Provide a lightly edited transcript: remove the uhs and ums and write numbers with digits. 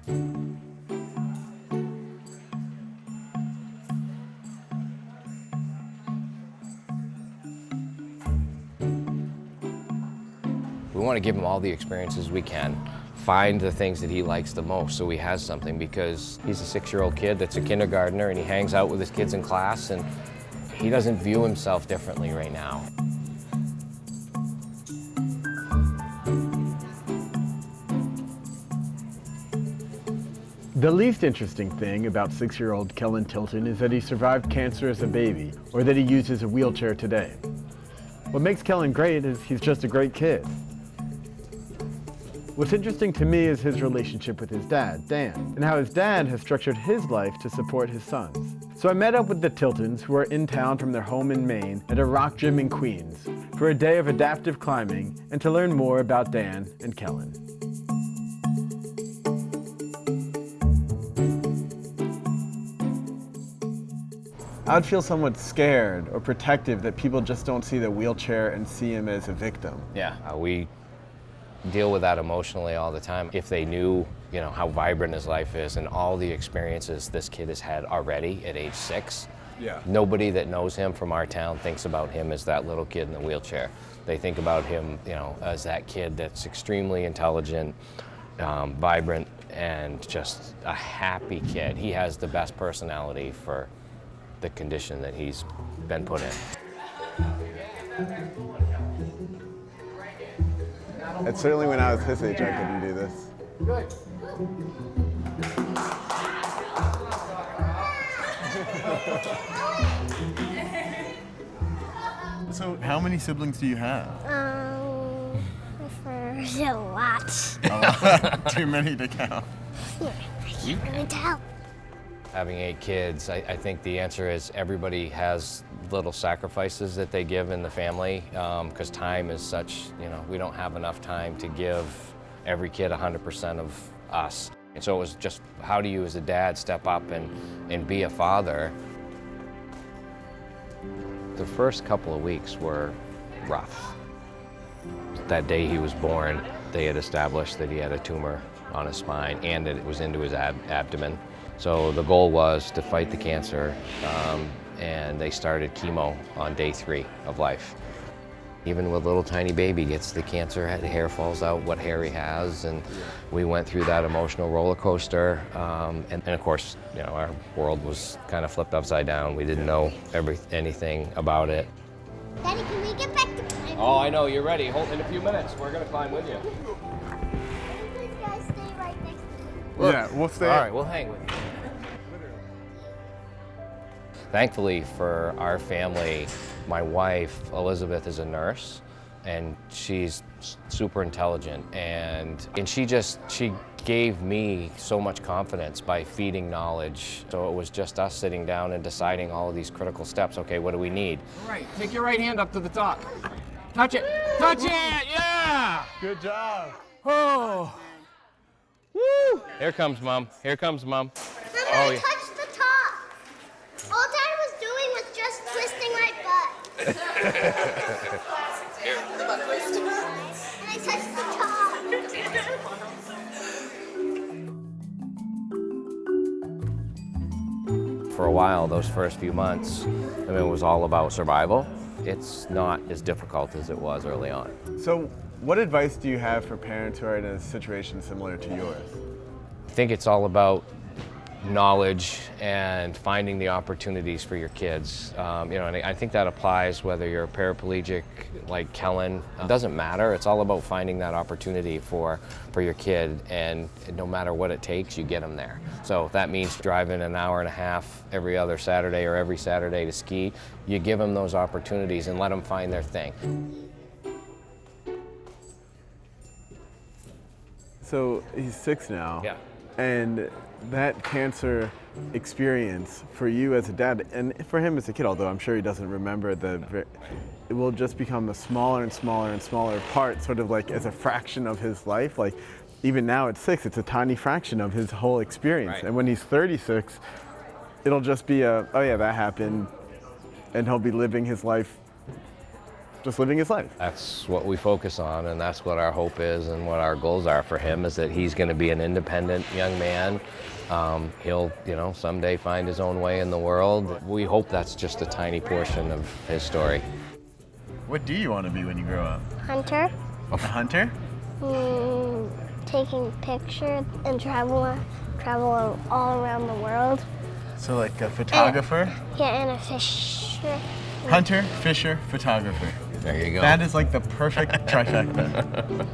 We want to give him all the experiences we can, find the things that he likes the most so he has something, because he's a 6-year-old kid that's a kindergartner and he hangs out with his kids in class and he doesn't view himself differently right now. The least interesting thing about 6-year-old Kellan Tilton is that he survived cancer as a baby, or that he uses a wheelchair today. What makes Kellan great is he's just a great kid. What's interesting to me is his relationship with his dad, Dan, and how his dad has structured his life to support his sons. So I met up with the Tiltons, who are in town from their home in Maine, at a rock gym in Queens, for a day of adaptive climbing and to learn more about Dan and Kellan. I would feel somewhat scared or protective that people just don't see the wheelchair and see him as a victim. Yeah, we deal with that emotionally all the time. If they knew, how vibrant his life is and all the experiences this kid has had already at age 6, nobody that knows him from our town thinks about him as that little kid in the wheelchair. They think about him, as that kid that's extremely intelligent, vibrant, and just a happy kid. He has the best personality for the condition that he's been put in. And certainly when I was his age, I couldn't do this. Good. So how many siblings do you have? There's a lot. A lot. Too many to count. Yeah, I can't really tell. Having 8 kids, I think the answer is everybody has little sacrifices that they give in the family, because time is such, we don't have enough time to give every kid 100% of us. And so it was just, how do you as a dad step up and be a father? The first couple of weeks were rough. That day he was born, they had established that he had a tumor on his spine and that it was into his abdomen. So the goal was to fight the cancer, and they started chemo on day 3 of life. Even with little tiny baby gets the cancer, the hair falls out, what hair he has, and we went through that emotional roller coaster. And of course, our world was kind of flipped upside down. We didn't know anything about it. Daddy, can we get back to climbing? Oh, I know, you're ready. Hold in a few minutes. We're gonna climb with you. You guys stay right next to me. Look. Yeah, we'll stay. All right, we'll hang with you. Thankfully for our family, my wife, Elizabeth, is a nurse, and she's super intelligent, and she gave me so much confidence by feeding knowledge. So it was just us sitting down and deciding all of these critical steps. Okay, what do we need? All right, take your right hand up to the top. Touch it, touch it, yeah! Good job. Oh, woo! Here comes Mom, here comes Mom. I'm gonna touch the top. All Dad was doing was just twisting my butt. And I touched the top. For a while, those first few months, it was all about survival. It's not as difficult as it was early on. So what advice do you have for parents who are in a situation similar to yours? I think it's all about knowledge and finding the opportunities for your kids. And I think that applies whether you're a paraplegic like Kellan. It doesn't matter. It's all about finding that opportunity for your kid, and no matter what it takes, you get them there. So if that means driving an hour and a half every other Saturday or every Saturday to ski, you give them those opportunities and let them find their thing. So he's 6 now. Yeah. And that cancer experience for you as a dad, and for him as a kid, although I'm sure he doesn't remember it will just become a smaller and smaller and smaller part, sort of like as a fraction of his life. Like even now at 6, it's a tiny fraction of his whole experience. Right. And when he's 36, it'll just be oh yeah, that happened, and he'll be living his life just living his life. That's what we focus on, and that's what our hope is and what our goals are for him, is that he's going to be an independent young man. He'll, someday find his own way in the world. We hope that's just a tiny portion of his story. What do you want to be when you grow up? Hunter, A hunter? taking pictures and travel all around the world. So like a photographer? Yeah, and a fisher. Hunter, fisher, photographer. There you go. That is like the perfect trifecta.